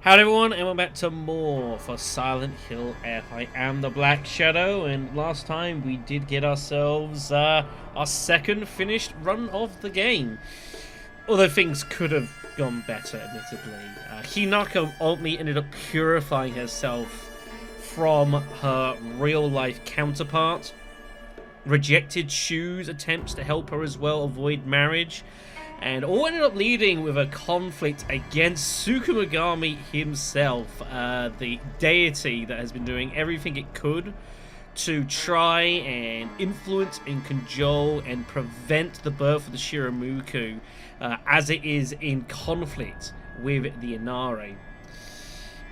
Howdy everyone, and welcome back to more for Silent Hill F. I am the Black Shadow, and last time we did get ourselves our second finished run of the game. Although things could have gone better, admittedly. Hinako ultimately ended up purifying herself from her real-life counterpart. Rejected Shu's attempts to help her as well avoid marriage. And all ended up leading with a conflict against Tsukumagami himself, the deity that has been doing everything it could to try and influence and cajole and prevent the birth of the Shiramuku, as it is in conflict with the Inari.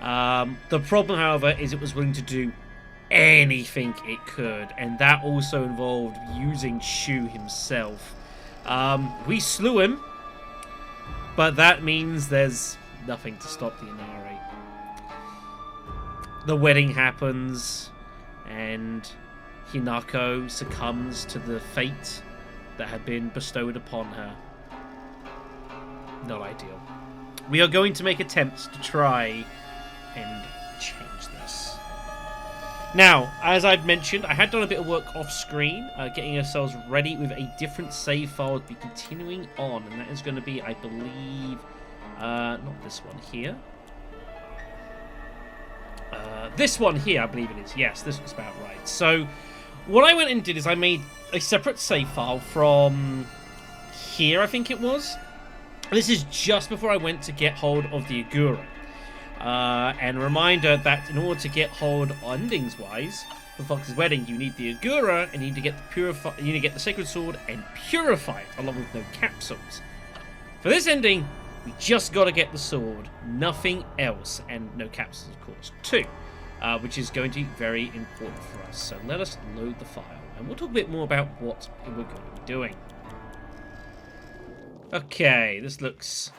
The problem, however, is it was willing to do anything it could, and that also involved using Shu himself. We slew him, but that means there's nothing to stop the Inari. The wedding happens, and Hinako succumbs to the fate that had been bestowed upon her. Not ideal. We are going to make attempts to try and change this. Now, as I've mentioned, I had done a bit of work off screen, getting ourselves ready with a different save file to be continuing on, and that is going to be, I believe, not this one here. This one here, I believe it is. Yes, this looks about right. So, what I went and did is I made a separate save file from here, I think it was. This is just before I went to get hold of the Agura. And a reminder that in order to get hold endings-wise for Fox's wedding, you need the Agura and you need to get the Sacred Sword and purify it along with no capsules. For this ending, we just got to get the sword, nothing else, and no capsules, of course, too, which is going to be very important for us. So let us load the file, and we'll talk a bit more about what we're going to be doing. Okay, this looks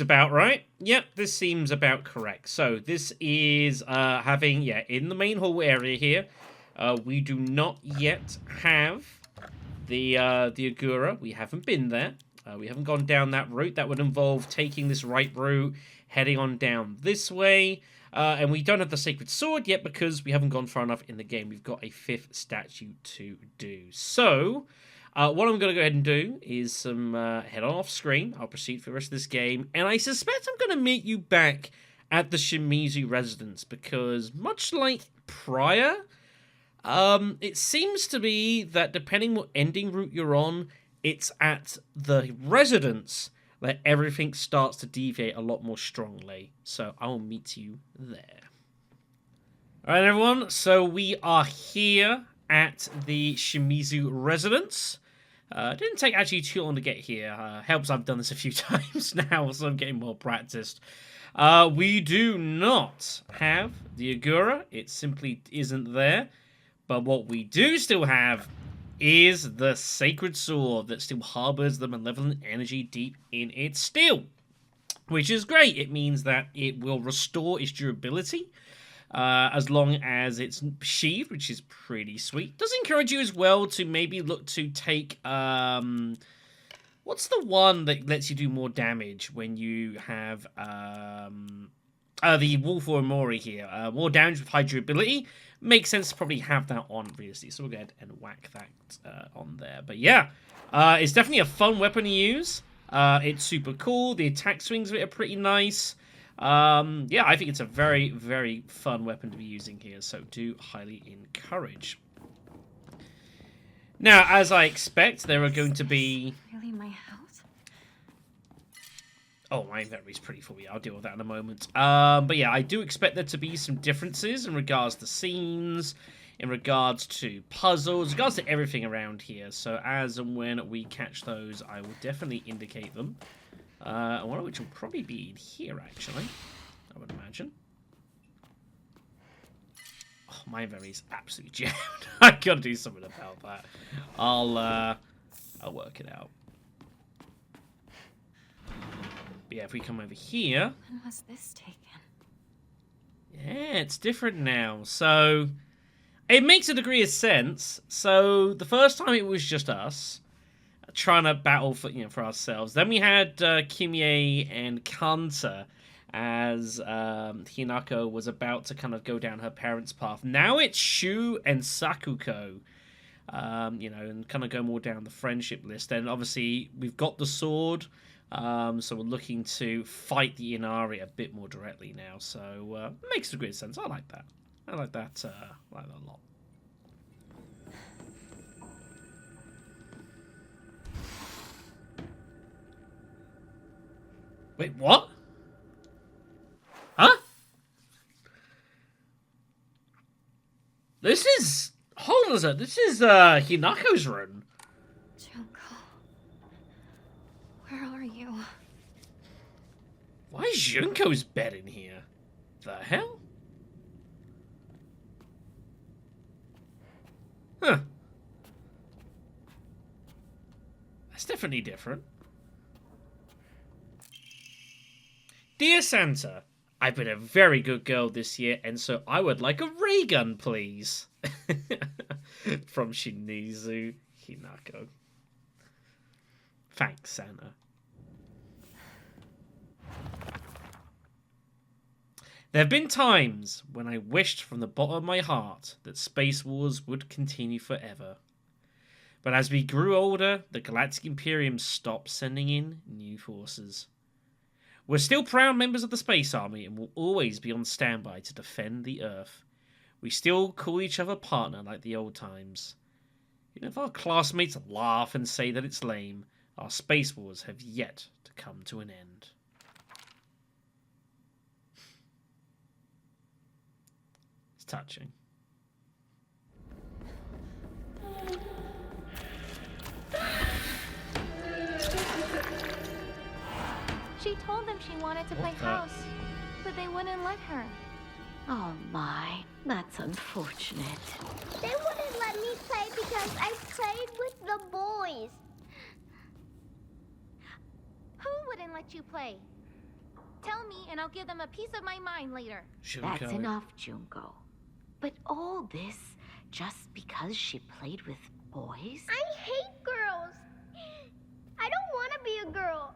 about right. Yep, this seems about correct. So this is having, in the main hall area here, we do not yet have the Agura. We haven't been there. We haven't gone down that route. That would involve taking this right route, heading on down this way. And we don't have the Sacred Sword yet because we haven't gone far enough in the game. We've got a 5th statue to do. So what I'm going to go ahead and do is head on off screen. I'll proceed for the rest of this game. And I suspect I'm going to meet you back at the Shimizu residence because much like prior, it seems to be that depending what ending route you're on, it's at the residence that everything starts to deviate a lot more strongly. So I'll meet you there. Alright everyone, so we are here at the Shimizu residence. Didn't take actually too long to get here. Helps I've done this a few times now, so I'm getting more practiced. We do not have the Agura. It simply isn't there. But what we do still have is the Sacred Sword that still harbors the malevolent energy deep in its steel. Which is great. It means that it will restore its durability. As long as it's sheathed, which is pretty sweet. Does encourage you as well to maybe look to take, what's the one that lets you do more damage when you have, the Wolf or Mori here. More damage with high durability. Makes sense to probably have that on, previously. So we'll go ahead and whack that on there. But yeah, it's definitely a fun weapon to use. It's super cool. The attack swings of it are pretty nice. Yeah, I think it's a very, very fun weapon to be using here, so do highly encourage. Now, as I expect, there are going to be... Really my house? Oh, my inventory's pretty full. Yeah, I'll deal with that in a moment. But yeah, I do expect there to be some differences in regards to scenes, in regards to puzzles, in regards to everything around here. So as and when we catch those, I will definitely indicate them. One of which will probably be in here, actually, I would imagine. Oh, my inventory's absolutely jammed. I gotta do something about that. I'll work it out. But yeah, if we come over here... When was this taken? Yeah, it's different now. So, it makes a degree of sense. So, the first time it was just us. trying to battle for for ourselves. Then we had Kimie and Kanta as Hinako was about to kind of go down her parents' path. Now it's Shu and Sakuko, and kind of go more down the friendship list. And obviously we've got the sword, so we're looking to fight the Inari a bit more directly now. So it makes a great sense. I like that. I like that. I like that a lot. Wait, what? Huh? This is... Hold on a sec. This is Hinako's room. Junko, where are you? Why is Junko's bed in here? The hell? Huh. That's definitely different. Dear Santa, I've been a very good girl this year, and so I would like a ray gun, please. From Shinizu Hinako. Thanks, Santa. There have been times when I wished from the bottom of my heart that Space Wars would continue forever. But as we grew older, the Galactic Imperium stopped sending in new forces. We're still proud members of the Space Army and will always be on standby to defend the Earth. We still call each other partner like the old times. Even if our classmates laugh and say that it's lame, our Space Wars have yet to come to an end. It's touching. She told them she wanted to play house, but they wouldn't let her. Oh my, that's unfortunate. They wouldn't let me play because I played with the boys. Who wouldn't let you play? Tell me and I'll give them a piece of my mind later. That's enough, Junko. But all this just because she played with boys? I hate girls. I don't want to be a girl.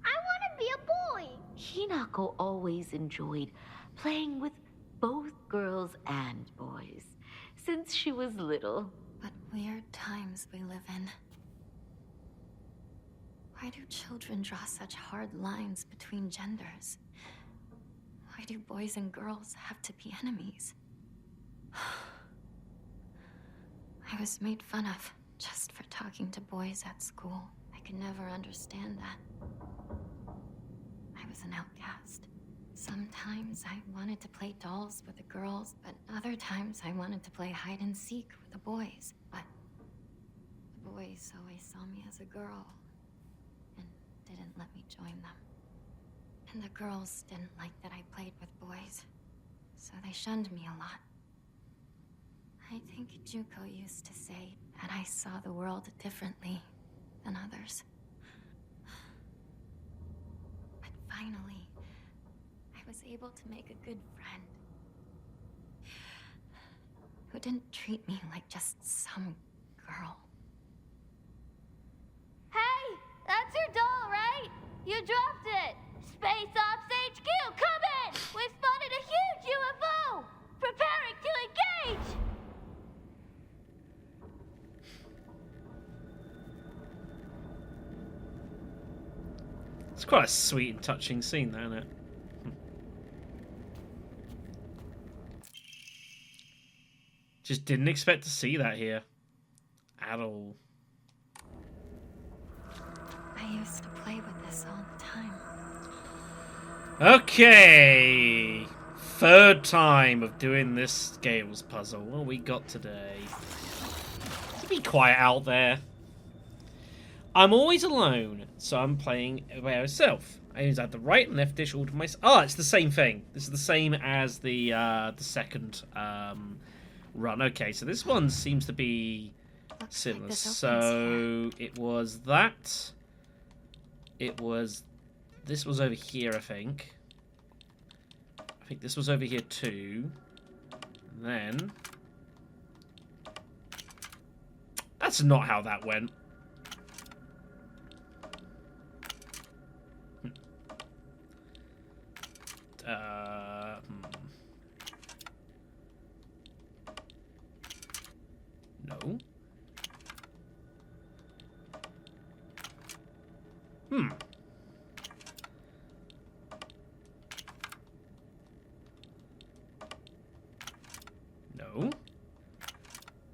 I want to be a boy. Hinako always enjoyed playing with both girls and boys since she was little. What weird times we live in. Why do children draw such hard lines between genders? Why do boys and girls have to be enemies? I was made fun of just for talking to boys at school. I could never understand that. I was an outcast. Sometimes I wanted to play dolls with the girls, but other times I wanted to play hide and seek with the boys. But the boys always saw me as a girl and didn't let me join them. And the girls didn't like that I played with boys, so they shunned me a lot. I think Junko used to say that I saw the world differently than others. But finally, I was able to make a good friend who didn't treat me like just some girl. Hey, that's your doll, right? You dropped it. Space Ops HQ, come in! We've spotted a huge UFO! Preparing to engage! It's quite a sweet and touching scene, though, isn't it? Just didn't expect to see that here. At all. I used to play with this all the time. Okay. Third time of doing this scales puzzle. What we got today? Be quiet out there. I'm always alone, so I'm playing by myself. I use the right and left dish all to myself. Oh, it's the same thing. This is the same as the second run. Okay, so this one seems to be similar. So it was that. It was. This was over here, I think. I think this was over here too. And then. That's not how that went. No. No.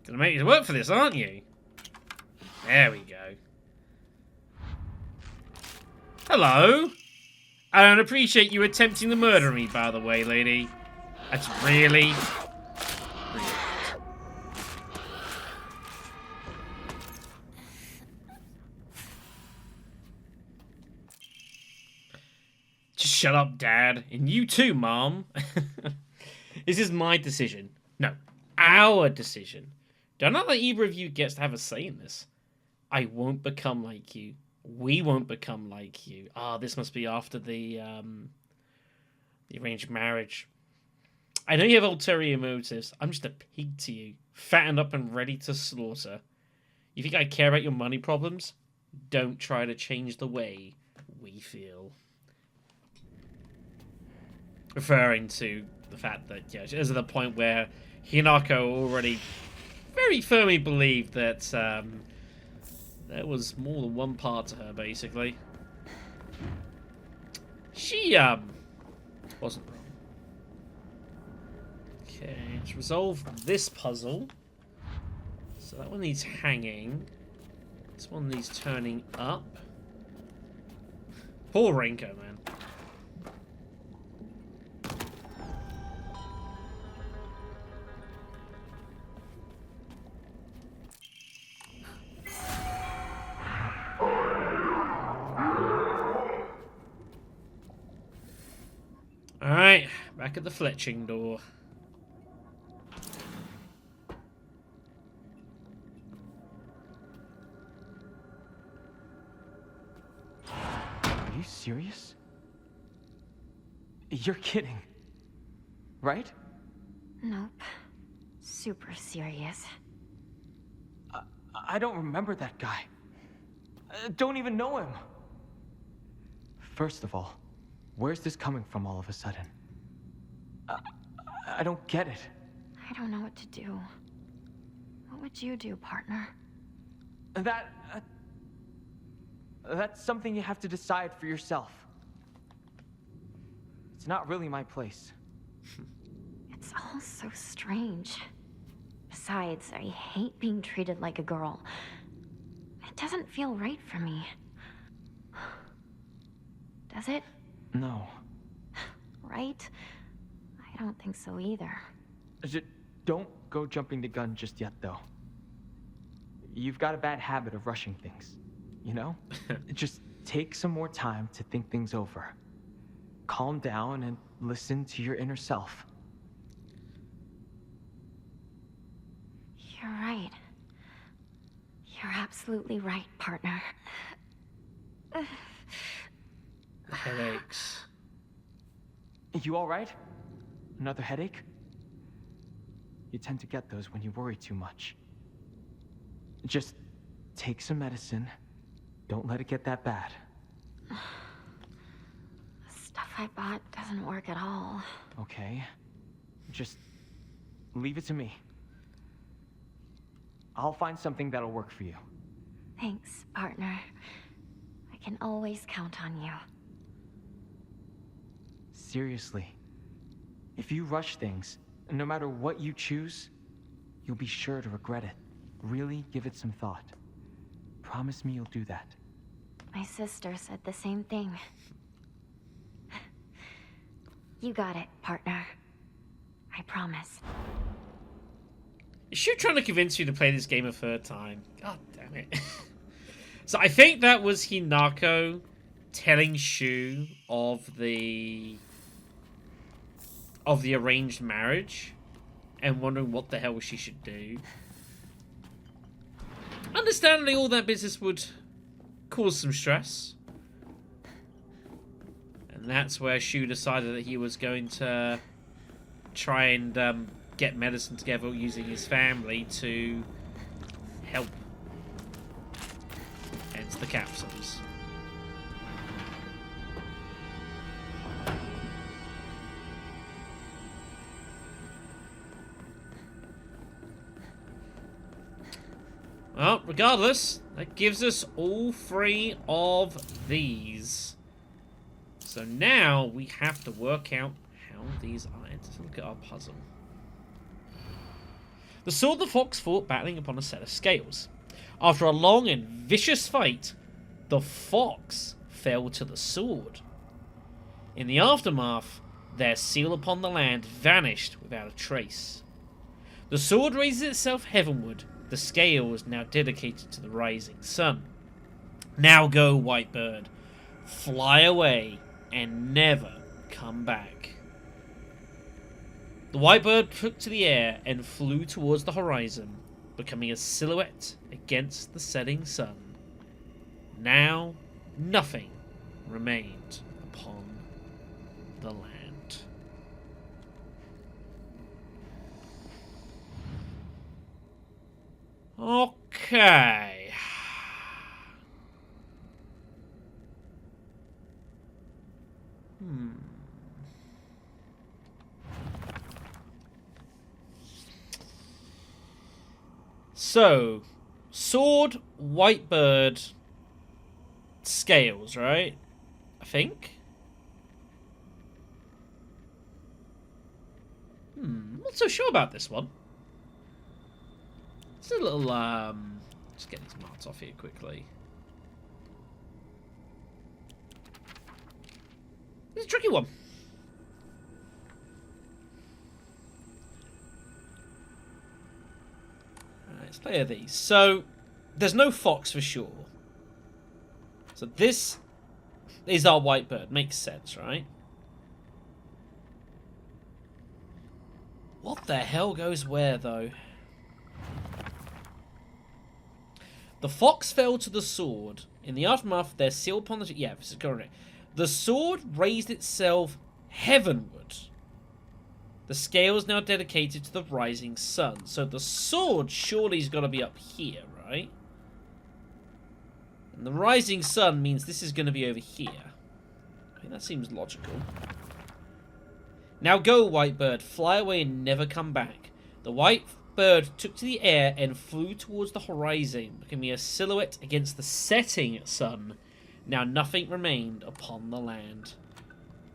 Gonna make you work for this, aren't you? There we go. Hello. I don't appreciate you attempting to murder me, by the way, lady. That's really... Just shut up, Dad. And you too, Mom. This is my decision. No, our decision. Don't know that either of you gets to have a say in this. I won't become like you. We won't become like you. Ah, this must be after the arranged marriage. I know you have ulterior motives. I'm just a pig to you, fattened up and ready to slaughter. You think I care about your money problems? Don't try to change the way we feel. Referring to the fact that, yeah, she is at the point where Hinako already very firmly believed that there was more than one part to her, basically. She, wasn't wrong. Okay, let's resolve this puzzle. So that one needs hanging. This one needs turning up. Poor Renko, man. Alright, back at the fletching door. Are you serious? You're kidding, right? Nope. Super serious. I don't remember that guy. I don't even know him. First of all, where's this coming from all of a sudden? I don't get it. I don't know what to do. What would you do, partner? That's something you have to decide for yourself. It's not really my place. It's all so strange. Besides, I hate being treated like a girl. It doesn't feel right for me. Does it? No. Right? I don't think so either. Don't go jumping the gun just yet, though. You've got a bad habit of rushing things, you know? Just take some more time to think things over. Calm down and listen to your inner self. You're right. You're absolutely right, partner. Headaches. You all right? Another headache? You tend to get those when you worry too much. Just take some medicine. Don't let it get that bad. The stuff I bought doesn't work at all. Okay. Just leave it to me. I'll find something that'll work for you. Thanks, partner. I can always count on you. Seriously. If you rush things, no matter what you choose, you'll be sure to regret it. Really give it some thought. Promise me you'll do that. My sister said the same thing. You got it, partner. I promise. Is she trying to convince you to play this game a third time? God damn it. So I think that was Hinako telling Shu of the arranged marriage and wondering what the hell she should do. Understandably, all that business would cause some stress. And that's where Shu decided that he was going to try and get medicine together using his family to help. Hence the capsules. Well, regardless, that gives us all 3 of these. So now we have to work out how these are. Let's look at our puzzle. The sword the fox fought battling upon a set of scales. After a long and vicious fight, the fox fell to the sword. In the aftermath, their seal upon the land vanished without a trace. The sword raises itself heavenward, the scales now dedicated to the rising sun. Now go, white bird, fly away and never come back. The white bird took to the air and flew towards the horizon, becoming a silhouette against the setting sun. Now nothing remained upon the land. Okay. So, sword, white bird, scales, right? I think. Not so sure about this one. It's a little, just get these marks off here quickly. It's a tricky one. Alright, let's play these. So, there's no fox for sure. So this is our white bird. Makes sense, right? What the hell goes where, though? The fox fell to the sword. In the aftermath, their seal upon the... Yeah, this is correct. The sword raised itself heavenward. The scale is now dedicated to the rising sun. So the sword surely has got to be up here, right? And the rising sun means this is going to be over here. I mean, that seems logical. Now go, white bird. Fly away and never come back. The white bird took to the air and flew towards the horizon, becoming a silhouette against the setting sun. Now nothing remained upon the land.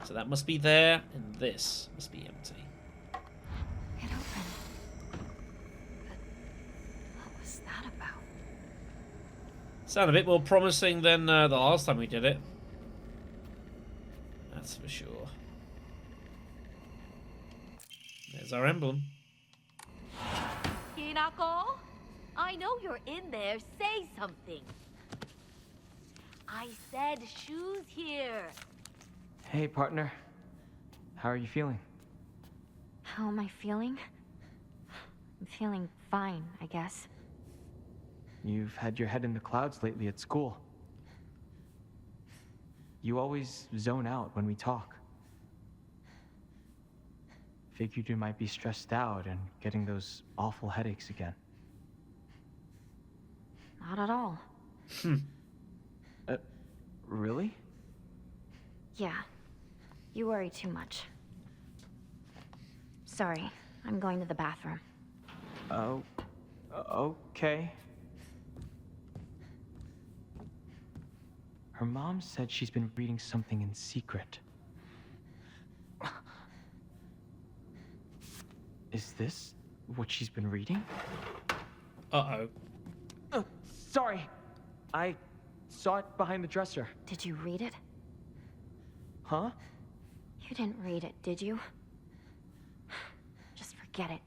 So that must be there, and this must be empty. It opened. But what was that about? Sound a bit more promising than the last time we did it. That's for sure. There's our emblem. Hinako, I know you're in there. Say something. I said shoes here. Hey, partner. How are you feeling? How am I feeling? I'm feeling fine, I guess. You've had your head in the clouds lately at school. You always zone out when we talk. Figured you might be stressed out and getting those awful headaches again. Not at all. Really? Yeah. You worry too much. Sorry, I'm going to the bathroom. Oh, okay. Her mom said she's been reading something in secret. Is this what she's been reading? Uh-oh. Sorry. I saw it behind the dresser. Did you read it? Huh? You didn't read it, did you? Just forget it.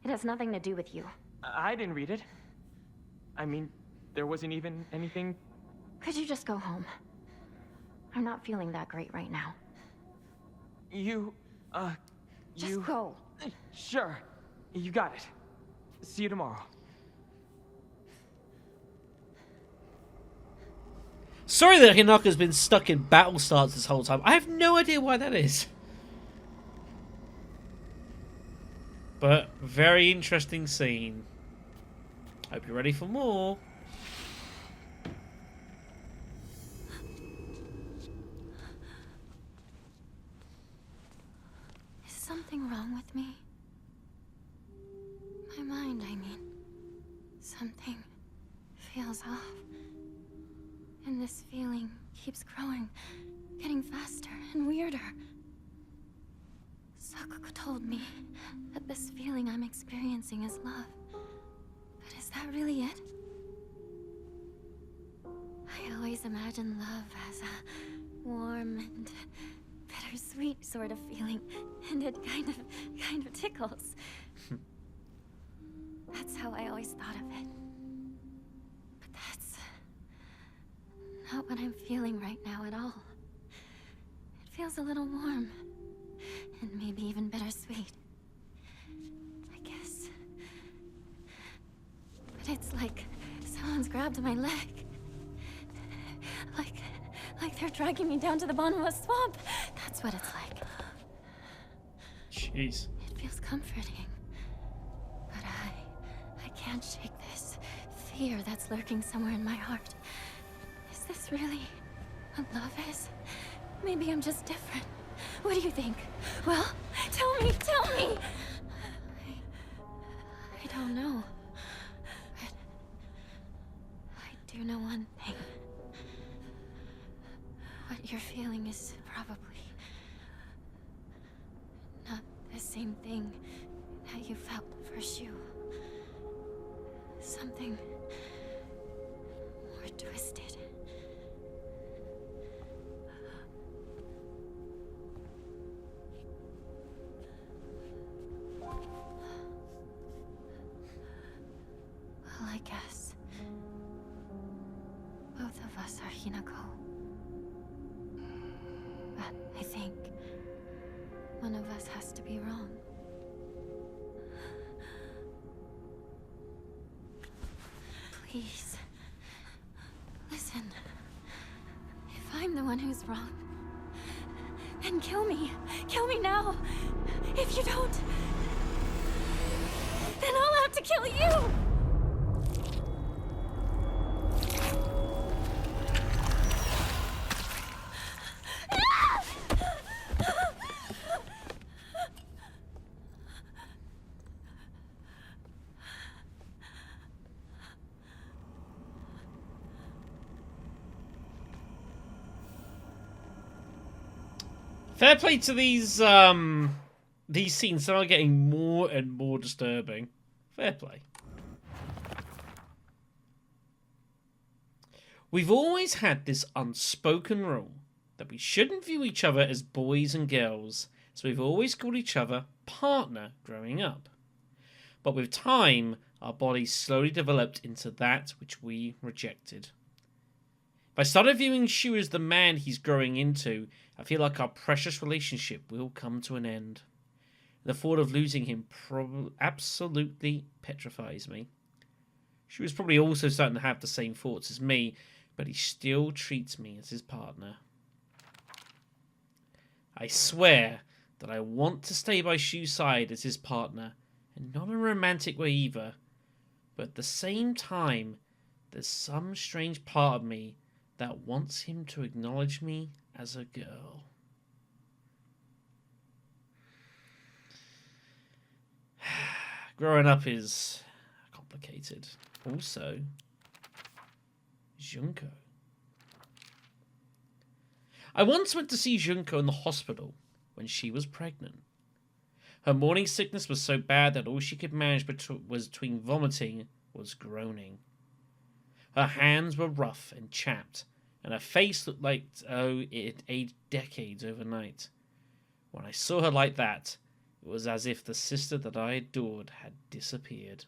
It has nothing to do with you. I didn't read it. I mean, there wasn't even anything... Could you just go home? I'm not feeling that great right now. Just go. Sure. You got it. See you tomorrow. Sorry that Hinako's been stuck in battle starts this whole time. I have no idea why that is. But, very interesting scene. Hope you're ready for more. Is something wrong with me? My mind, I mean. Something feels off. And this feeling keeps growing, getting faster and weirder. Sakuko told me that this feeling I'm experiencing is love. But is that really it? I always imagined love as a warm and bittersweet sort of feeling, and it kind of tickles. That's how I always thought of it. But that's not what I'm feeling right now at all. It feels a little warm, and maybe even bittersweet. I guess. But it's like someone's grabbed my leg. Like they're dragging me down to the bottom of a swamp. That's what it's like. Jeez. It feels comforting. But I can't shake this fear that's lurking somewhere in my heart. Is this really what love is? Maybe I'm just different. What do you think? Well, tell me! I don't know. But I do know one thing. What you're feeling is probably not the same thing that you felt for Shu. Something more twisted. Well, I guess both of us are Hinako. But I think one of us has to be wrong. Please, listen. If I'm the one who's wrong, then kill me. Kill me now. If you don't, then I'll have to kill you. Fair play to these scenes. Some are getting more and more disturbing. Fair play. We've always had this unspoken rule that we shouldn't view each other as boys and girls, so we've always called each other partner growing up. But with time, our bodies slowly developed into that which we rejected. If I started viewing Shu as the man he's growing into, I feel like our precious relationship will come to an end. The thought of losing him absolutely petrifies me. Shu is probably also starting to have the same thoughts as me, but he still treats me as his partner. I swear that I want to stay by Shu's side as his partner, and not in a romantic way either, but at the same time, there's some strange part of me that wants him to acknowledge me as a girl. Growing up is complicated. Also, Junko. I once went to see Junko in the hospital when she was pregnant. Her morning sickness was so bad that all she could manage between vomiting was groaning. Her hands were rough and chapped, and her face looked like it had aged decades overnight. When I saw her like that, it was as if the sister that I adored had disappeared.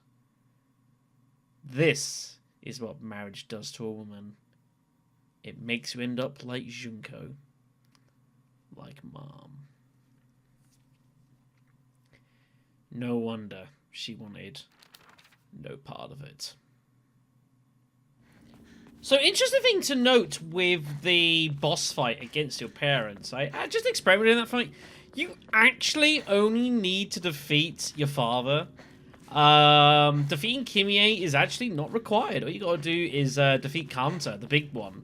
This is what marriage does to a woman. It makes you end up like Junko. Like Mom. No wonder she wanted no part of it. So, interesting thing to note with the boss fight against your parents. I just experimented in that fight. You actually only need to defeat your father. Defeating Kimie is actually not required. All you gotta do is defeat Kanta, the big one.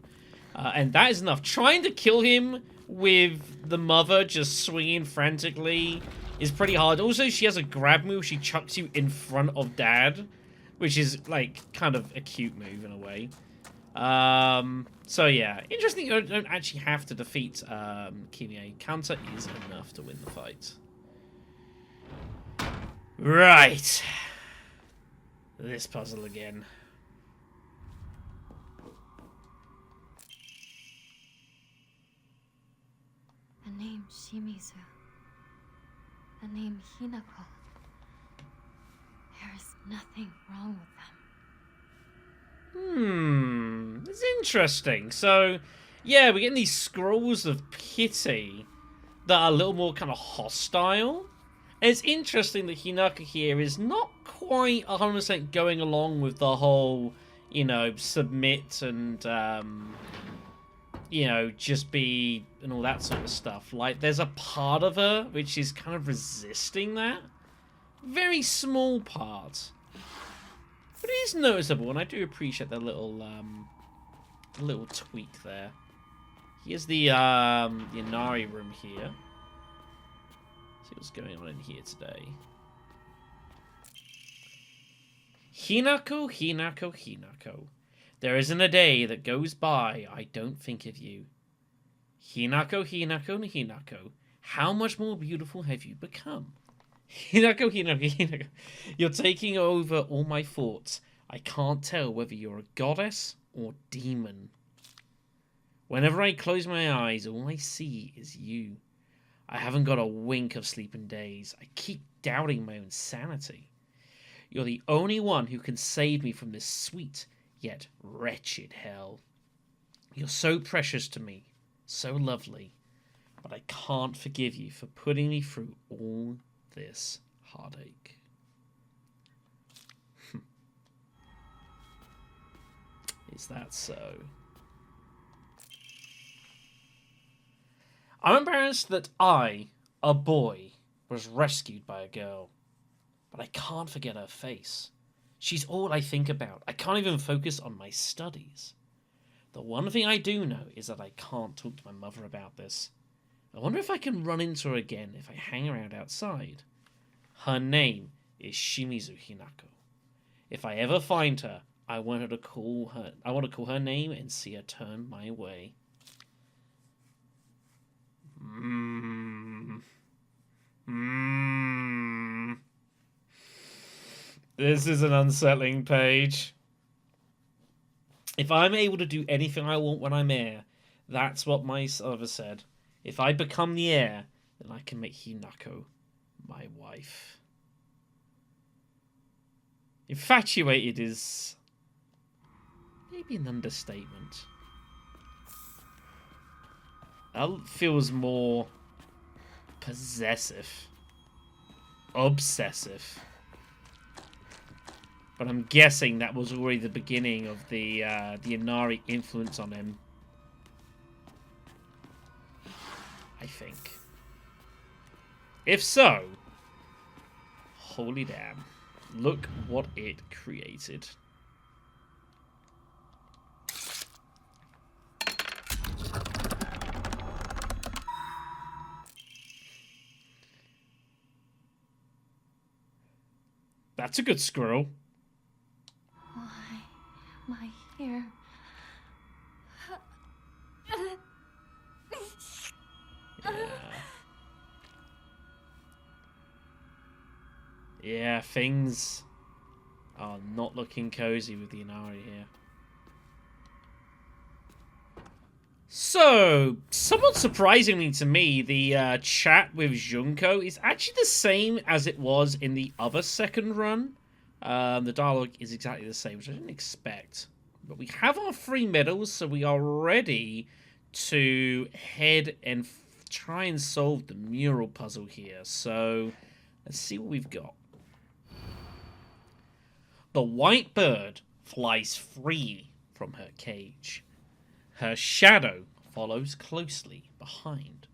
And that is enough. Trying to kill him with the mother just swinging frantically is pretty hard. Also, she has a grab move. She chucks you in front of Dad. which is like kind of a cute move in a way. So yeah, interesting. You don't actually have to defeat Kimie. Counter is enough to win the fight. Right. This puzzle again. The name Shimizu. The name Hinako. There is nothing wrong with them. It's interesting. So, yeah, we're getting these scrolls of pity that are a little more kind of hostile. And it's interesting that Hinako here is not quite 100% going along with the whole, you know, submit and, you know, just be and all that sort of stuff. Like, there's a part of her which is kind of resisting that. Very small part. But it is noticeable, and I do appreciate the little tweak there. Here's the Inari room here. See what's going on in here today. Hinako, Hinako, Hinako. There isn't a day that goes by I don't think of you. Hinako, Hinako, Hinako. How much more beautiful have you become? Hinako, Hinako, Hinako. You're taking over all my thoughts. I can't tell whether you're a goddess or demon. Whenever I close my eyes, all I see is you. I haven't got a wink of sleep in days. I keep doubting my own sanity. You're the only one who can save me from this sweet, yet wretched hell. You're so precious to me, so lovely, but I can't forgive you for putting me through all this heartache. Is that so? I'm embarrassed that I, a boy, was rescued by a girl, but I can't forget her face. She's all I think about. I can't even focus on my studies. The one thing I do know is that I can't talk to my mother about this. I wonder if I can run into her again if I hang around outside. Her name is Shimizu Hinako. If I ever find her, I want to call her name and see her turn my way. This is an unsettling page. If I'm able to do anything I want when I'm heir, that's what my father said. If I become the heir, then I can make Hinako my wife. Infatuated is maybe an understatement. That feels more possessive, obsessive. But I'm guessing that was already the beginning of the Inari influence on him. I think. If so, holy damn. Look what it created. That's a good squirrel. Why am I here? Yeah, things are not looking cozy with the Inari here. So, somewhat surprisingly to me, the chat with Junko is actually the same as it was in the other second run. The dialogue is exactly the same, which I didn't expect. But we have our 3 medals, so we are ready to head and try and solve the mural puzzle here. So, let's see what we've got. The white bird flies free from her cage. Her shadow follows closely behind.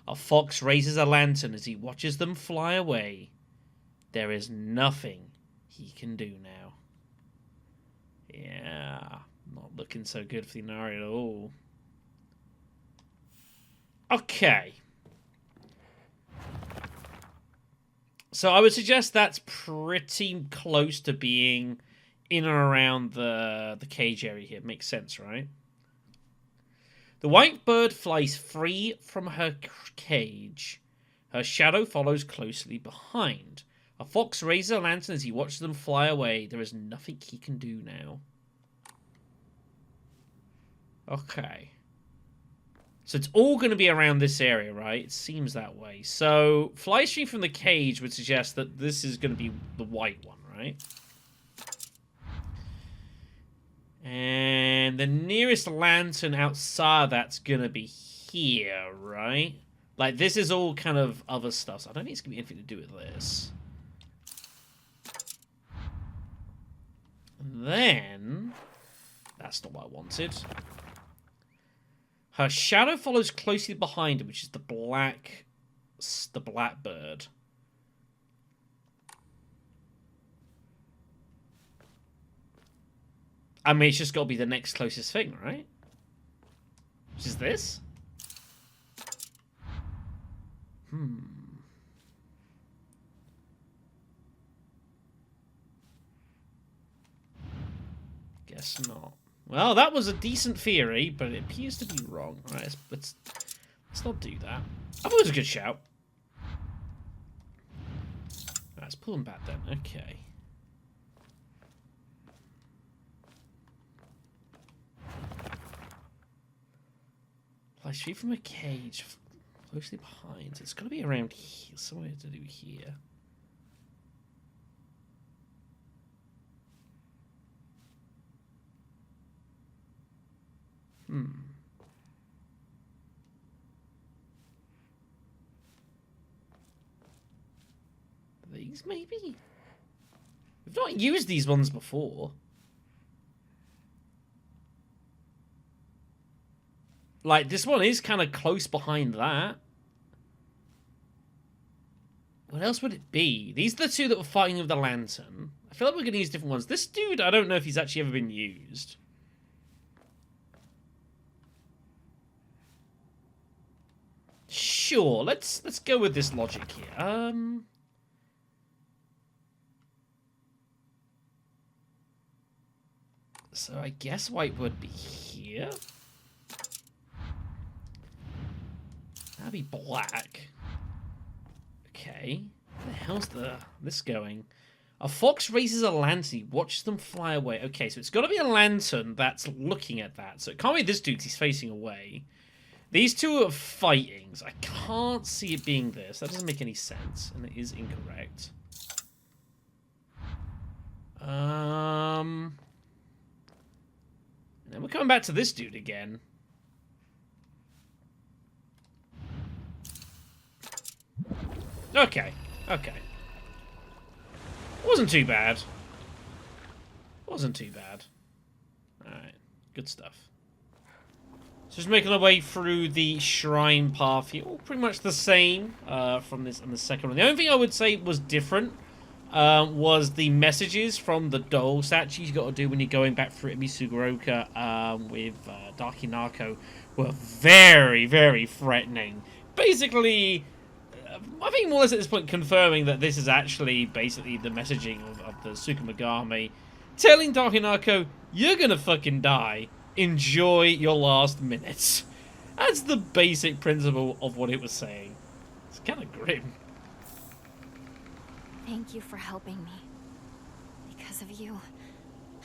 A fox raises a lantern as he watches them fly away. There is nothing he can do now. Yeah, not looking so good for the Inari at all. Okay. So I would suggest that's pretty close to being in and around the cage area here. Makes sense, right? The white bird flies free from her cage. Her shadow follows closely behind. A fox raises a lantern as he watches them fly away. There is nothing he can do now. Okay. So it's all going to be around this area, right? It seems that way. So fly free from the cage would suggest that this is going to be the white one, right? And the nearest lantern outside that's going to be here, right? Like, this is all kind of other stuff, so I don't think it's going to be anything to do with this. And then... That's not what I wanted. Her shadow follows closely behind her, which is the black bird. I mean, it's just got to be the next closest thing, right? Which is this? Guess not. Well, that was a decent theory, but it appears to be wrong. All right, let's not do that. I thought it was a good shout. Right, let's pull him back then. Okay. Fly straight from a cage, closely behind. It's got to be around here, somewhere to do here. These, maybe? We've not used these ones before. Like, this one is kind of close behind that. What else would it be? These are the two that were fighting with the lantern. I feel like we're going to use different ones. This dude, I don't know if he's actually ever been used. Sure, let's go with this logic here. So I guess white would be here. That'd be black. Okay. Where the hell's this going? A fox raises a lantern. He watches them fly away. Okay, so it's got to be a lantern that's looking at that. So it can't be this dude 'cause he's facing away. These two are fighting. So I can't see it being this. That doesn't make any sense, and it is incorrect. And then we're coming back to this dude again. Okay, okay. Wasn't too bad. Wasn't too bad. Alright, good stuff. So just making our way through the shrine path here. All pretty much the same from this and the second one. The only thing I would say was different was the messages from the doll statues you got to do when you're going back through Sugaroka with Dark Hinako were very, very threatening. Basically, I think more or less at this point confirming that this is actually basically the messaging of the Tsukumagami, telling Dark Hinako, you're gonna fucking die. Enjoy your last minutes. That's the basic principle of what it was saying. It's kind of grim. Thank you for helping me. Because of you,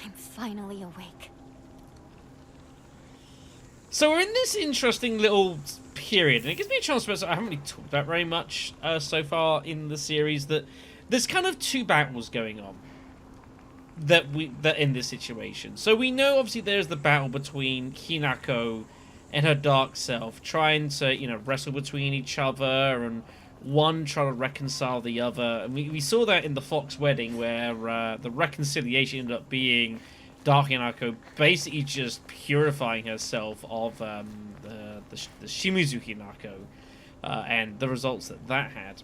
I'm finally awake. So we're in this interesting little period, and it gives me a chance to... I haven't really talked about very much so far in the series, that there's kind of two battles going on that in this situation. So we know, obviously, there's the battle between Hinako and her dark self, trying to, you know, wrestle between each other, and one trying to reconcile the other. And we saw that in the Fox wedding, where the reconciliation ended up being Dark Hinako basically just purifying herself of the Shimizu Hinako, and the results that had.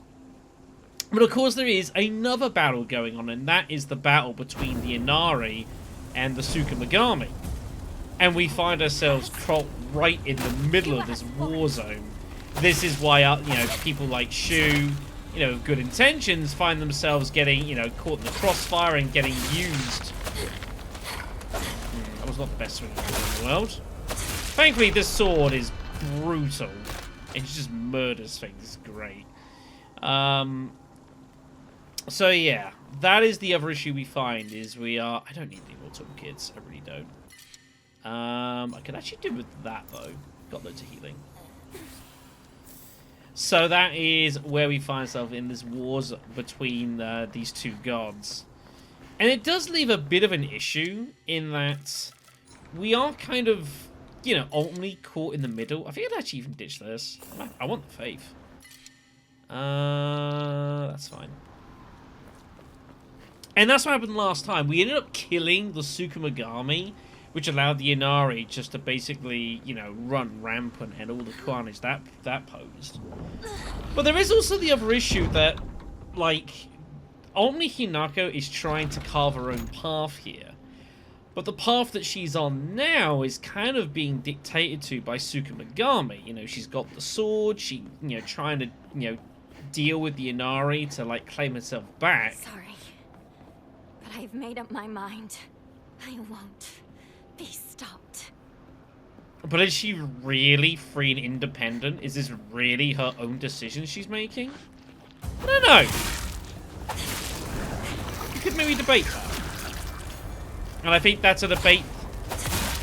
But of course there is another battle going on, and that is the battle between the Inari and the Tsukumagami. And we find ourselves caught right in the middle of this war zone. This is why, you know, people like Shu, you you know, with good intentions, find themselves getting, you know, caught in the crossfire and getting used. That was not the best swing in the world. Thankfully, this sword is brutal. It just murders things. It's great. So yeah, that is the other issue we find, is we are... I don't need any more toolkits. I really don't. I can actually do with that, though. Got loads of healing. So that is where we find ourselves in this wars between these two gods. And it does leave a bit of an issue in that we are kind of, you know, ultimately caught in the middle. I think I'd actually even ditch this. I want the faith. That's fine. And that's what happened last time. We ended up killing the Tsukumagami, which allowed the Inari just to basically, you know, run rampant and all the carnage that posed. But there is also the other issue that, like, only Hinako is trying to carve her own path here. But the path that she's on now is kind of being dictated to by Tsukumagami. You know, she's got the sword, she, you know, trying to, you know, deal with the Inari to, like, claim herself back. Sorry, but I've made up my mind. I won't be stopped. But is she really free and independent? Is this really her own decision she's making? I don't know. You could maybe debate that. And I think that's a debate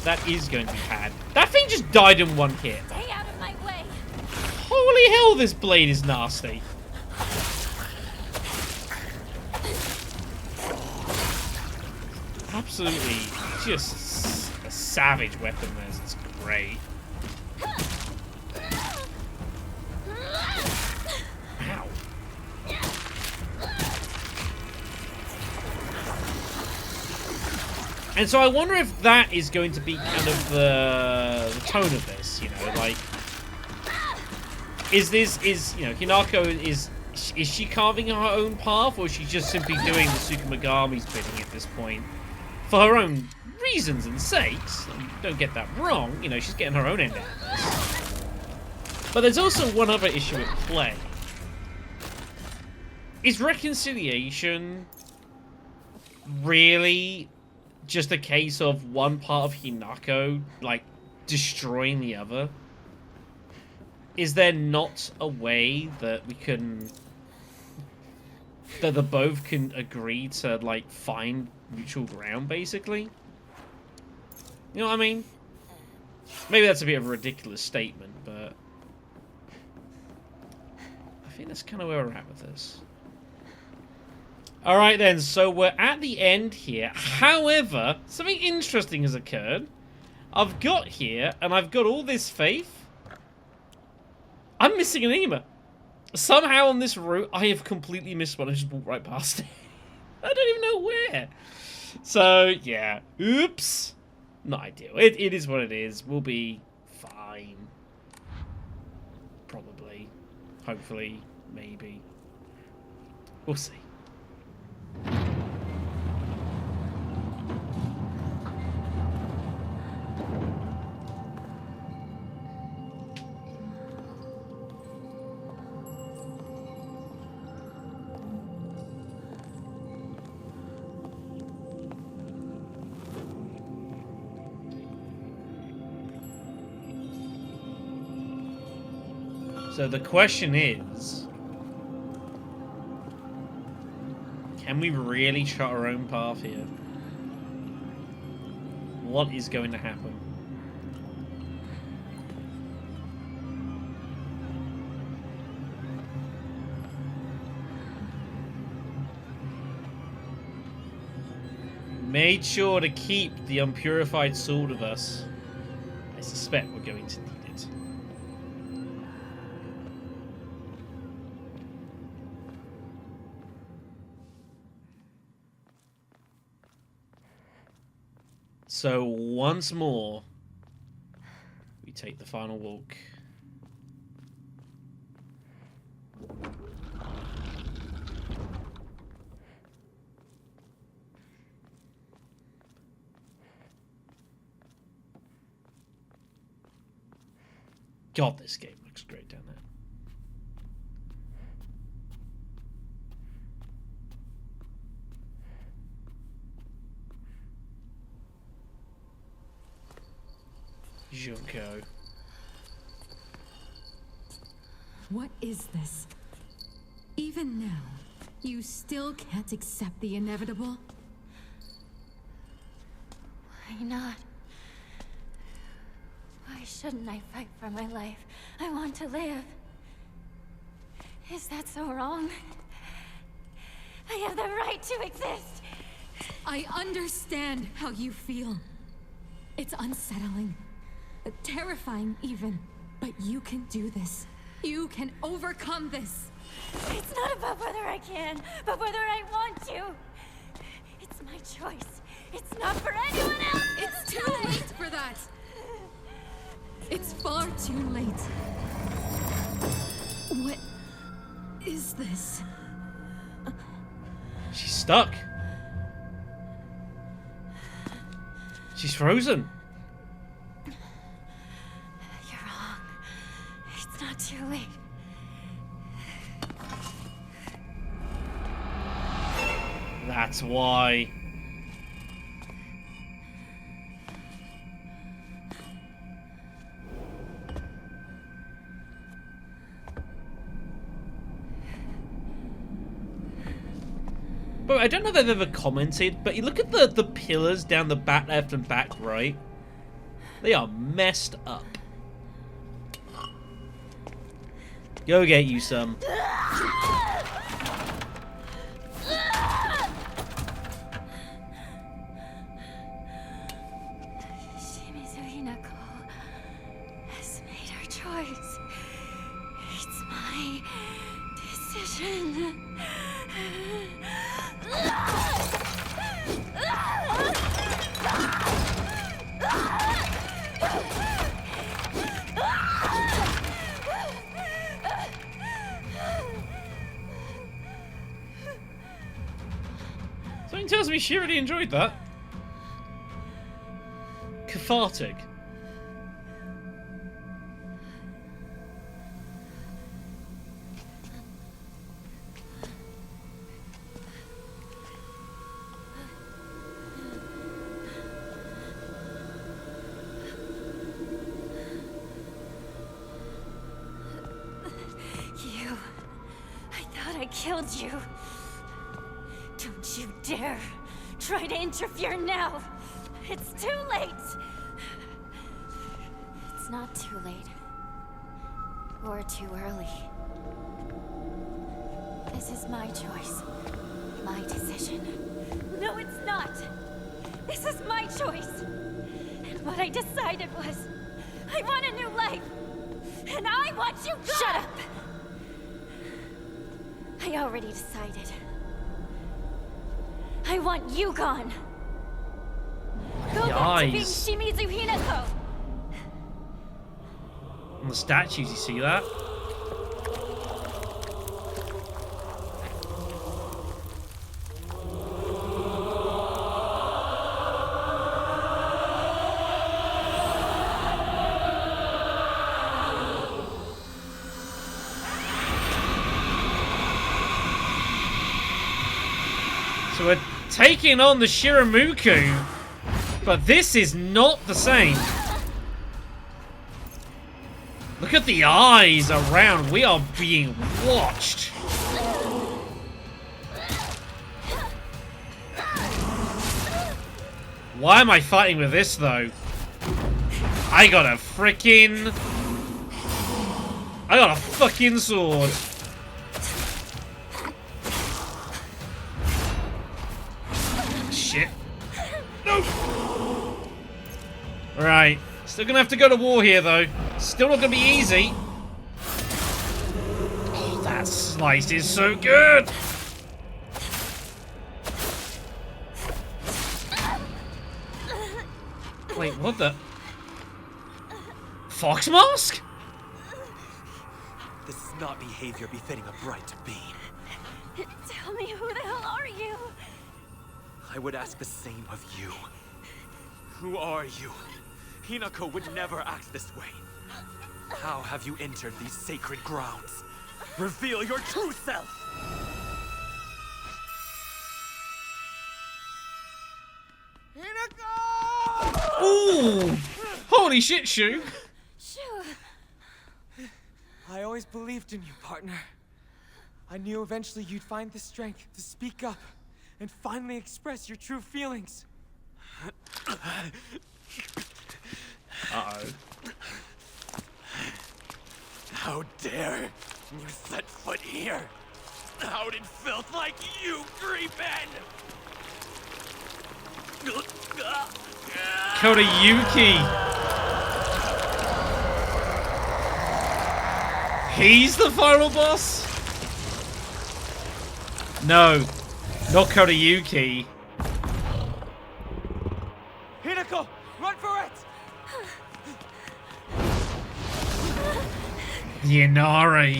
that is going to be had. That thing just died in one hit. Stay out of my way. Holy hell, this blade is nasty. Absolutely just a savage weapon. It's great. Ow. And so I wonder if that is going to be kind of the tone of this, you know, like, is you know, Hinako, is she carving her own path, or is she just simply doing the Tsukumagami's bidding at this point? For her own reasons and sakes, and don't get that wrong, you know, she's getting her own end out of this. But there's also one other issue at play. Is reconciliation really just a case of one part of Hinako, like, destroying the other? Is there not a way that we can... that the both can agree to, like, find mutual ground, basically? You know what I mean? Maybe that's a bit of a ridiculous statement, but... I think that's kind of where we're at with this. Alright then, so we're at the end here. However, something interesting has occurred. I've got here, and I've got all this faith. I'm missing an Ema. Somehow on this route, I have completely missed one. I just walked right past it. I don't even know where. So, yeah. Oops. Not ideal. It is what it is. We'll be fine. Probably. Hopefully. Maybe. We'll see. So the question is, can we really chart our own path here? What is going to happen? Made sure to keep the unpurified sword with us. I suspect we're going to need it. So once more, we take the final walk. God, this game looks great down there. Junko. What is this? Even now, you still can't accept the inevitable? Why not? Why shouldn't I fight for my life? I want to live. Is that so wrong? I have the right to exist. I understand how you feel. It's unsettling, terrifying even, but you can do this. You can overcome this. It's not about whether I can, but whether I want to. It's my choice. It's not for anyone else. It's too late for that. It's far too late. What is this? She's stuck. She's frozen. You're wrong. It's not too late. That's why. But I don't know if they've ever commented, but you look at the pillars down the back left and back right. They are messed up. Go get you some. Shimizu Hinako has made her choice. It's my decision. Something tells me she really enjoyed that. Cathartic. You. I thought I killed you. Don't you dare try to interfere now. It's too late. It's not too late. Or too early. This is my choice. My decision. No, it's not. This is my choice. And what I decided was, I want a new life. And I want you gone! Shut up! I already decided. I want you gone. Go back to being Shimizu Hinako. On the statues, you see that? So we're taking on the Shiramuku, but this is not the same. Look at the eyes around. We are being watched. Why am I fighting with this, though? I got a fucking sword. Shit. No! Right. Still gonna have to go to war here, though. Still not gonna be easy. Oh, that slice is so good! Wait, what the? Fox mask? This is not behavior befitting a bride to be. Tell me, who the hell are you? I would ask the same of you. Who are you? Hinako would never act this way. How have you entered these sacred grounds? Reveal your true self! Ooh! Holy shit, Shu! Shu! I always believed in you, partner. I knew eventually you'd find the strength to speak up and finally express your true feelings. Uh-oh. How dare you set foot here? How did filth like you creep in? Kodayuki! He's the final boss? No, not Kodayuki. Hinako, run for it! Yanari.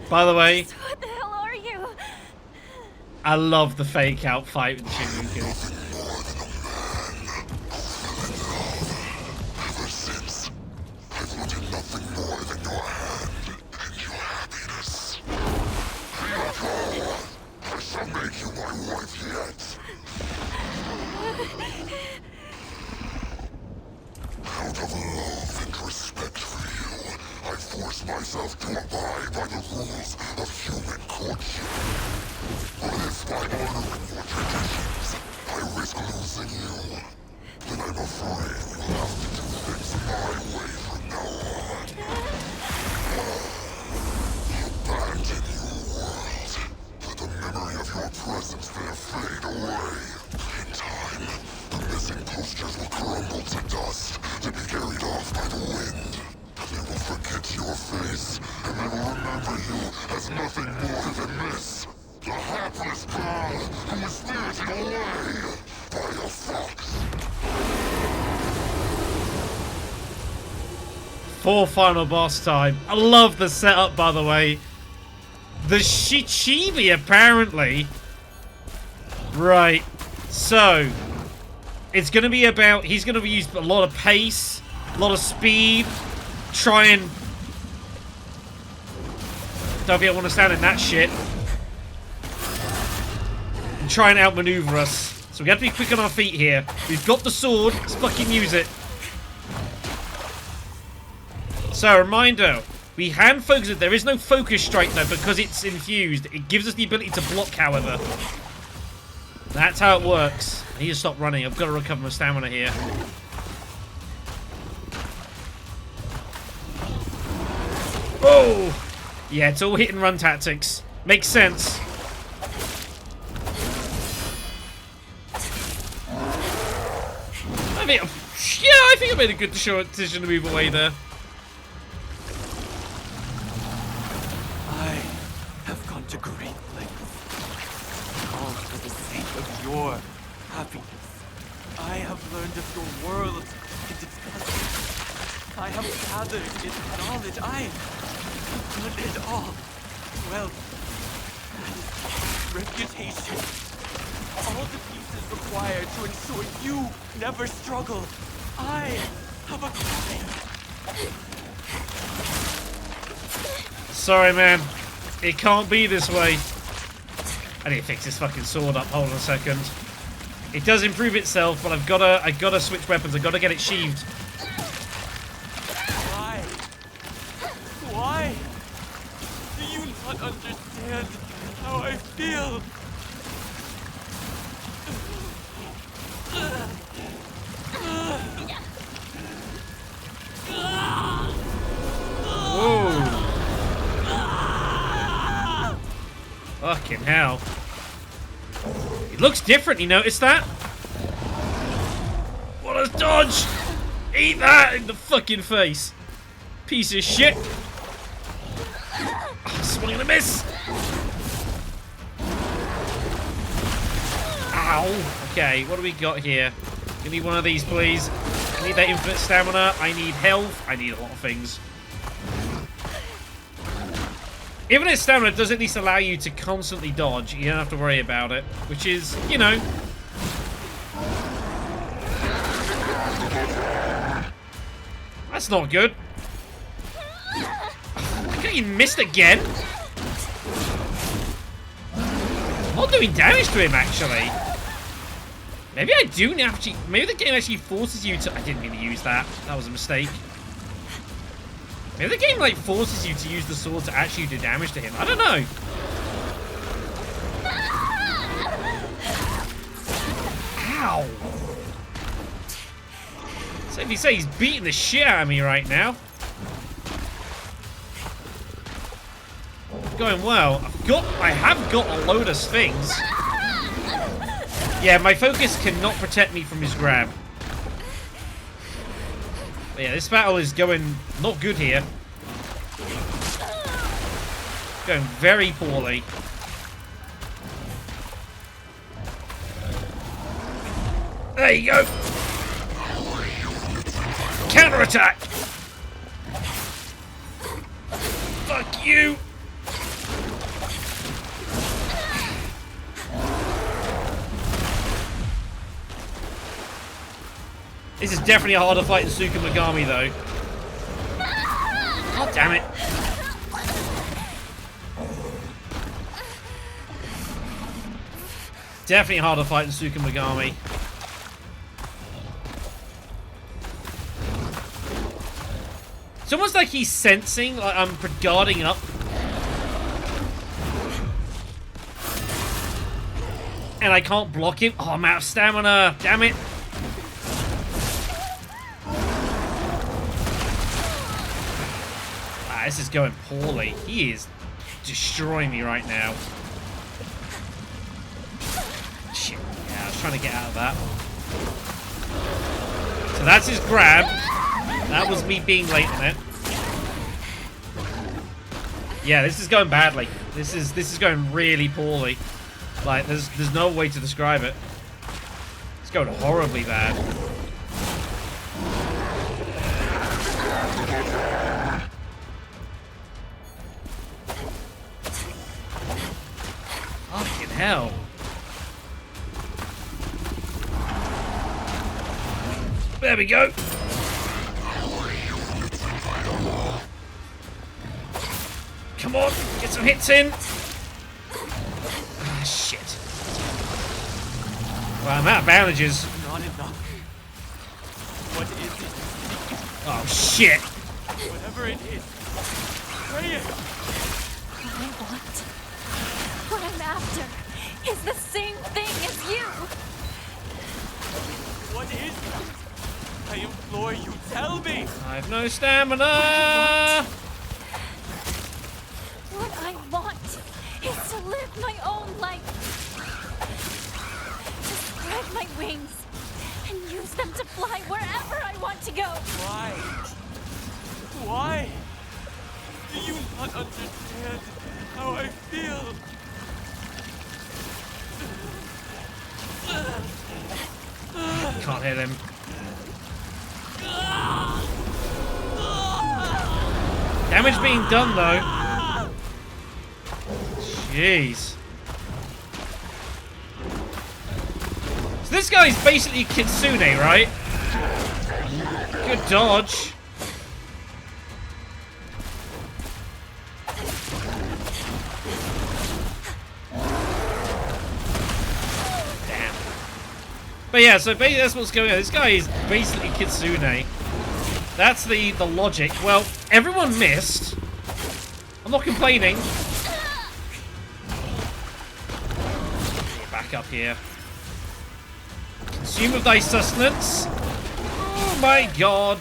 By the way, What the hell are you? I love the fake out fight with Shinjuku. Ever since, I've wanted nothing more than your hand and your happiness. Hinako, I shall make you my wife yet. Out of love and respect for you, I force myself to abide by the rules of human courtship. But if by honoring your traditions, I risk losing you, then I'm afraid we'll have to do things my way from now on. Abandon your world. Let the memory of your presence there fade away. In time, the missing posters will crumble to dust, to be carried off by the wind. They will forget your face, and they will remember you as nothing more than this. The hapless girl who was spirited away by a fox. For final boss time. I love the setup, by the way. The Shichibi, apparently. Right. So, it's going to be about... He's going to use a lot of pace, a lot of speed. Try and... Don't be able to understand in that shit. And try and outmaneuver us. So we have to be quick on our feet here. We've got the sword. Let's fucking use it. So, reminder. We hand focus it. There is no focus strike, though, because it's infused. It gives us the ability to block, however. That's how it works. I need to stop running. I've got to recover my stamina here. Oh! Yeah, it's all hit and run tactics. Makes sense. I think I made a good decision to move away there. I have gone to great lengths, all for the sake of your happiness. I have learned of your world and its puzzles. I have gathered its knowledge. I have done it all. Wealth, reputation, all the pieces required to ensure you never struggle. I have acquired. Sorry, man. It can't be this way. I need to fix this fucking sword up. Hold on a second. It does improve itself, but I gotta switch weapons. I gotta get it sheathed. Why? Why? Do you not understand how I feel? Whoa. Fucking hell. It looks different, you notice that? What a dodge! Eat that in the fucking face. Piece of shit. Oh, swing and a miss. Ow. Okay, what do we got here? Give me one of these, please. I need that infinite stamina. I need health. I need a lot of things. Infinite stamina does at least allow you to constantly dodge. You don't have to worry about it. Which is, you know... That's not good. Okay, you missed again? not doing damage to him, actually. Maybe I do now. Maybe the game actually forces you to... I didn't mean to use that. That was a mistake. Maybe the game, like, forces you to use the sword to actually do damage to him. I don't know. Ow. So if you say he's beating the shit out of me right now. Going well. I have got a load of things. Yeah, my focus cannot protect me from his grab. But yeah, this battle is going not good here. Going very poorly. There you go. Counterattack. Fuck you. This is definitely a harder fight than Tsuka Megami, though. Oh, damn it. Definitely a harder fight than Tsuka Megami. It's almost like he's sensing, like I'm guarding up. And I can't block him. Oh, I'm out of stamina. Damn it. This is going poorly. He is destroying me right now. Shit. Yeah, I was trying to get out of that. So that's his grab. That was me being late on it. Yeah, this is going badly. This is going really poorly. Like, there's no way to describe it. It's going horribly bad. Fucking hell. There we go. Come on, get some hits in. Ah, shit. Well, I'm out of bandages. Not enough. What is it? Oh, shit. Whatever it is, pray it. What I want, what I'm after, is the same thing as you. What is that? I implore you, tell me. I have no stamina. What I want is to live my own life. To spread my wings and use them to fly wherever I want to go. Why? Why? Do you not understand how I feel? Can't hit him. Damage being done though. Jeez. So this guy's basically Kitsune, right? Good dodge. Damn. But yeah, so basically that's what's going on. This guy is basically Kitsune. That's the logic. Well, everyone missed. I'm not complaining. Back up here. Consume of thy sustenance. Oh my god.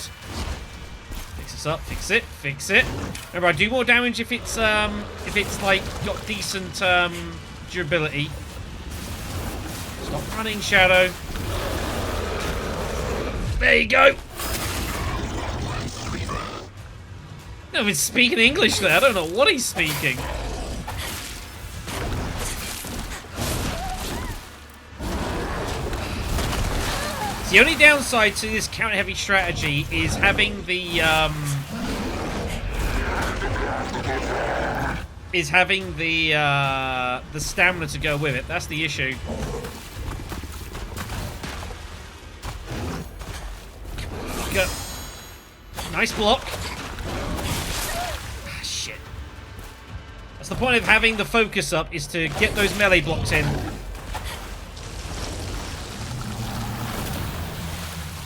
Fix this up. Fix it. Fix it. Remember, I do more damage if it's like got decent durability. Stop running, Shadow. There you go. No, he's speaking English there. I don't know what he's speaking. The only downside to this counter-heavy strategy is having the stamina to go with it. That's the issue. Go. Nice block. Ah, shit. That's the point of having the focus up, is to get those melee blocks in.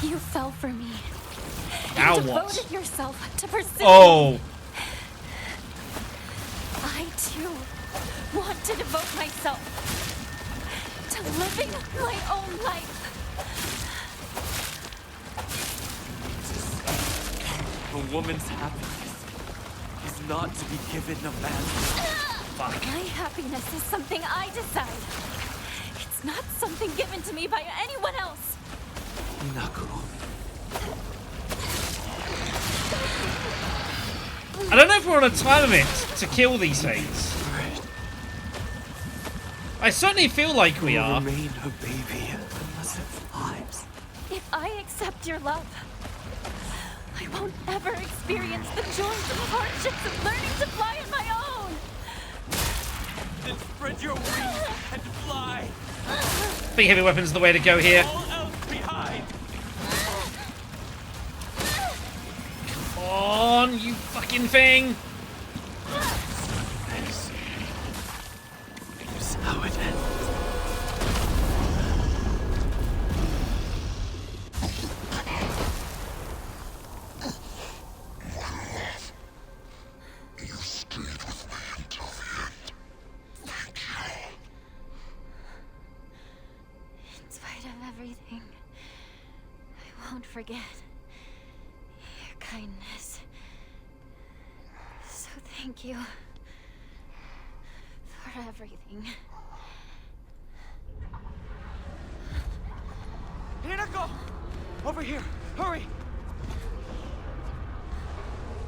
You fell for me. Now You what? devoted yourself to pursue Oh! me. I too want to devote myself to living my own life. A woman's happiness is not to be given a man's. My happiness is something I decide. It's not something given to me by anyone else. Hinako. I don't know if we're on a time limit to kill these things. I certainly feel like we are. Remain a baby unless it flies. If I accept your love, I won't ever experience the joys and hardships of learning to fly on my own. Then spread your wings and fly. Big heavy weapons the way to go here. All else behind. Come on, you fucking thing. This is how it ends. You stayed with me until the end. Thank you. In spite of everything, I won't forget your kindness. So thank you for everything. Hinako! Over here! Hurry!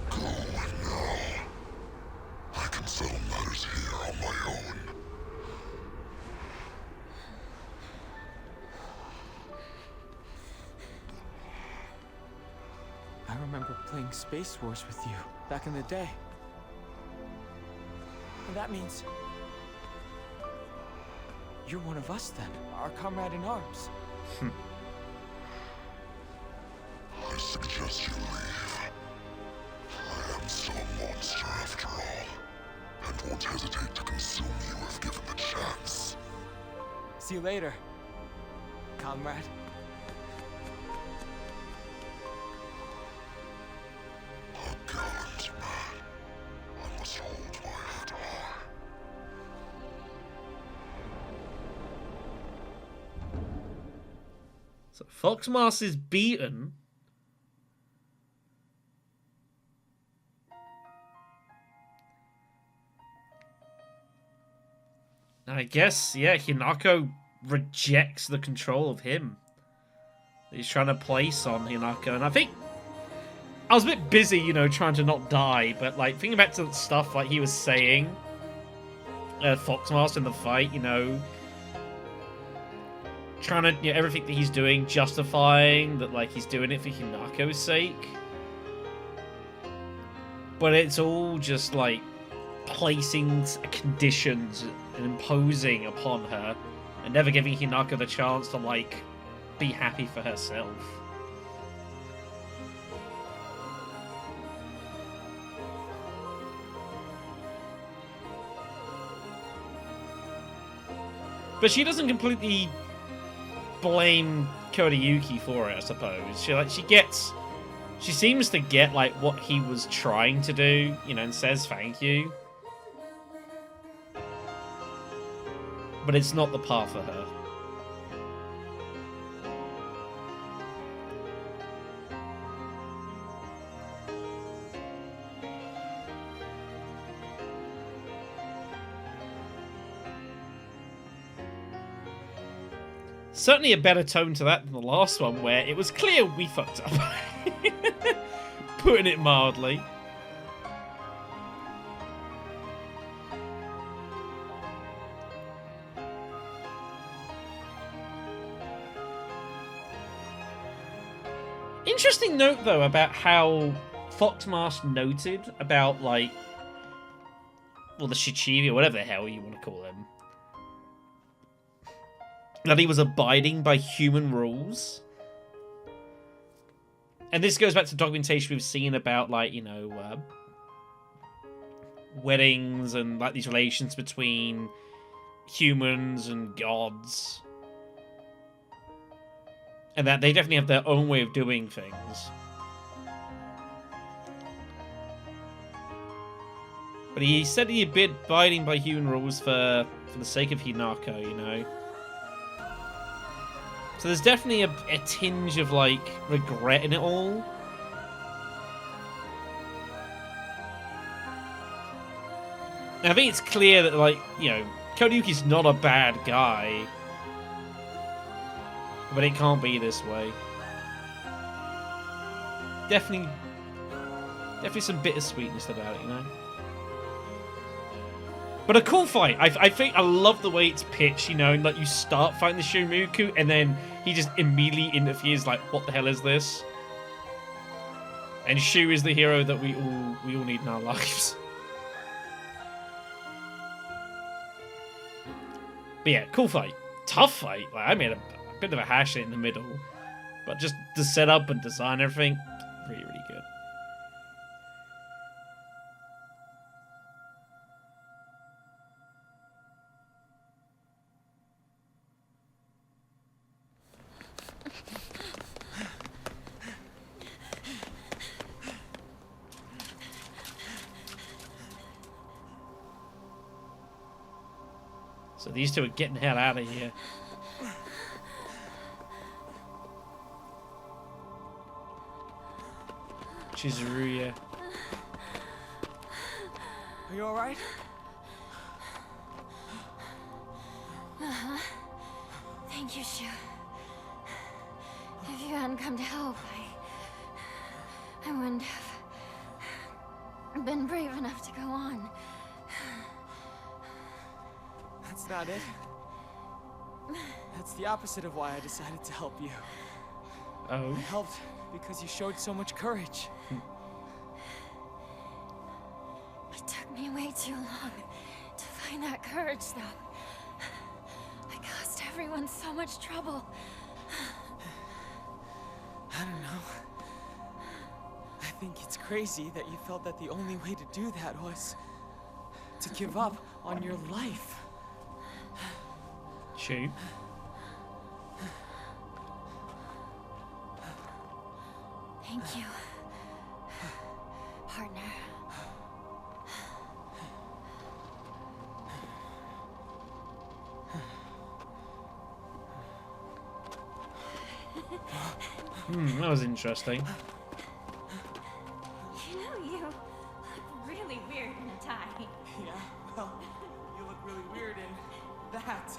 Go now. I can settle matters here on my own. I remember playing Space Wars with you back in the day. And that means you're one of us then, our comrade in arms. I suggest you leave. I am still a monster after all, and won't hesitate to consume you if given the chance. See you later, comrade. A gallant man. I must hold my head high. So Foxmass is beaten. And I guess, yeah, Hinako rejects the control of him. He's trying to place on Hinako. And I think I was a bit busy, you know, trying to not die. But, like, thinking back to the stuff like he was saying, Foxmass in the fight, you know, trying to, you know, everything that he's doing, justifying that, like, he's doing it for Hinako's sake. But it's all just, like, placing conditions and imposing upon her and never giving Hinako the chance to, like, be happy for herself. But she doesn't completely blame Kodayuki for it, I suppose. She seems to get, like, what he was trying to do, you know, and says thank you. But it's not the path for her. Certainly a better tone to that than the last one, where it was clear we fucked up. Putting it mildly. Interesting note, though, about how Foxmass noted about, like, well, the Shichibi, or whatever the hell you want to call him, that he was abiding by human rules. And this goes back to documentation we've seen about, like, you know, weddings and like these relations between humans and gods. And that they definitely have their own way of doing things. But he said he'd been abiding by human rules for the sake of Hinako, you know. So there's definitely a tinge of, like, regret in it all. And I think it's clear that, like, you know, Kodayuki's not a bad guy. But it can't be this way. Definitely some bittersweetness about it, you know? But a cool fight. I think I love the way it's pitched, you know, and like you start fighting the Shunryoku and then he just immediately interferes like, what the hell is this? And Shu is the hero that we all need in our lives. But yeah, cool fight. Tough fight. Like, I made a bit of a hash in the middle. But just the setup and design and everything, really, really good. So these two are getting the hell out of here. Chizuruya. Are you alright? Uh-huh. Thank you, Shu. If you hadn't come to help, I wouldn't have been brave enough to go on. That's not it. That's the opposite of why I decided to help you. Oh. I helped because you showed so much courage. It took me way too long to find that courage, though. I caused everyone so much trouble. I don't know. I think it's crazy that you felt that the only way to do that was to give up on your life. Shu. Thank you, partner. That was interesting. You know, you look really weird in a tie. Yeah, well, you look really weird in that.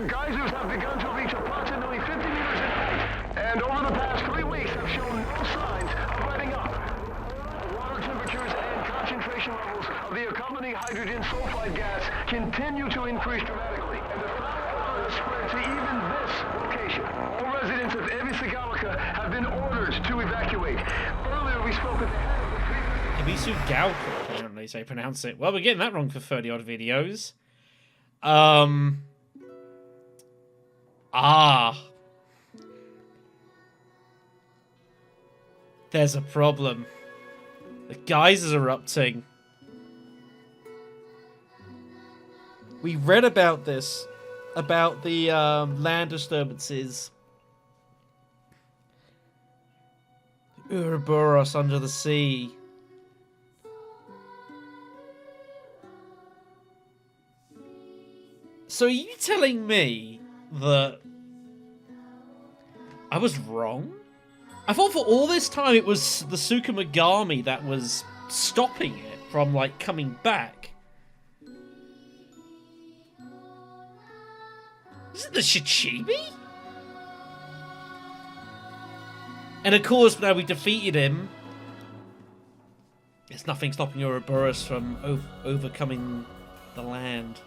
Geysers have begun to reach approximately 50 meters in height, and over the past 3 weeks have shown no signs of letting up. The water temperatures and concentration levels of the accompanying hydrogen sulfide gas continue to increase dramatically, and the fire has spread to even this location. All residents of Ebisugaoka have been ordered to evacuate. Earlier we spoke with the head of the treatment... Ebisugaoka, apparently, is how you pronounce it. Well, we're getting that wrong for 30-odd videos. There's a problem. The geysers are erupting. We read about this, about the land disturbances. Ouroboros under the sea. So are you telling me that I was wrong? I thought for all this time it was the Tsukumagami that was stopping it from, like, coming back. Is it the Shichibi? And of course, now we defeated him. There's nothing stopping Ouroboros from overcoming the land.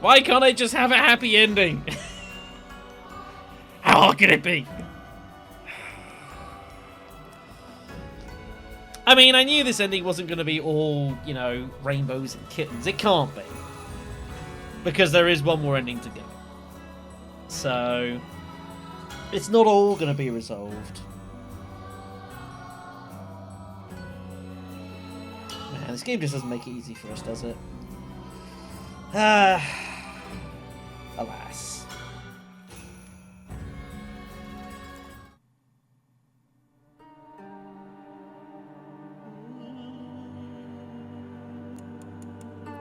Why can't I just have a happy ending? How hard can it be? I mean, I knew this ending wasn't going to be all, you know, rainbows and kittens. It can't be. Because there is one more ending to go. So, it's not all going to be resolved. Man, this game just doesn't make it easy for us, does it? Alas.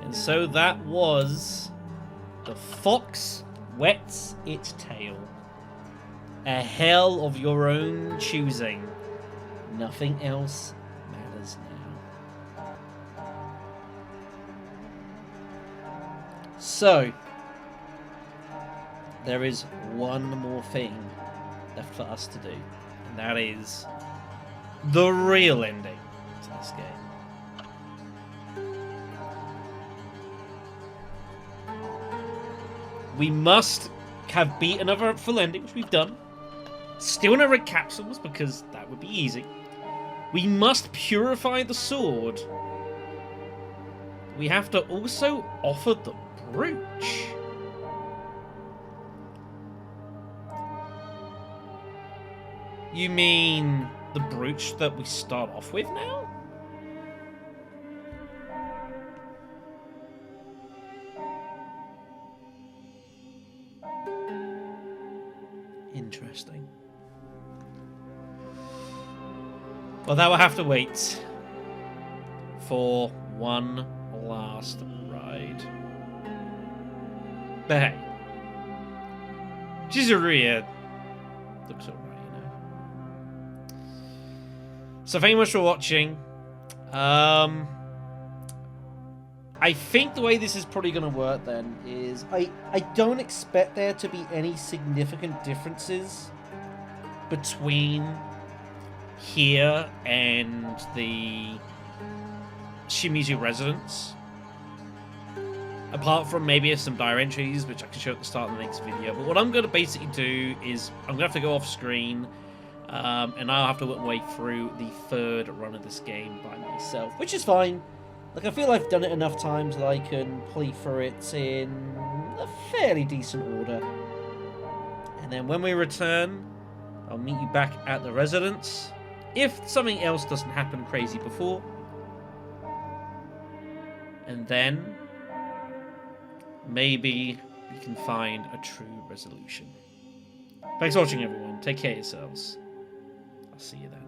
And so that was The Fox Wets Its Tail. A hell of your own choosing. Nothing else matters now. So, there is one more thing left for us to do, and that is the real ending to this game. We must have beat another full ending, which we've done. Still no red capsules, because that would be easy. We must purify the sword. We have to also offer the brooch. You mean the brooch that we start off with now? Interesting. Well, that will have to wait for one last ride. But hey, Chizuria looks alright, you know. So thank you much for watching. I think the way this is probably going to work then is I don't expect there to be any significant differences between here and the Shimizu residence. Apart from maybe some diary entries, which I can show at the start of the next video. But what I'm going to basically do is I'm going to have to go off screen and I'll have to work my way through the third run of this game by myself, which is fine. Like, I feel I've done it enough times that I can play through it in a fairly decent order. And then when we return, I'll meet you back at the residence. If something else doesn't happen crazy before. And then maybe we can find a true resolution. Thanks for watching, everyone. Take care of yourselves. I'll see you then.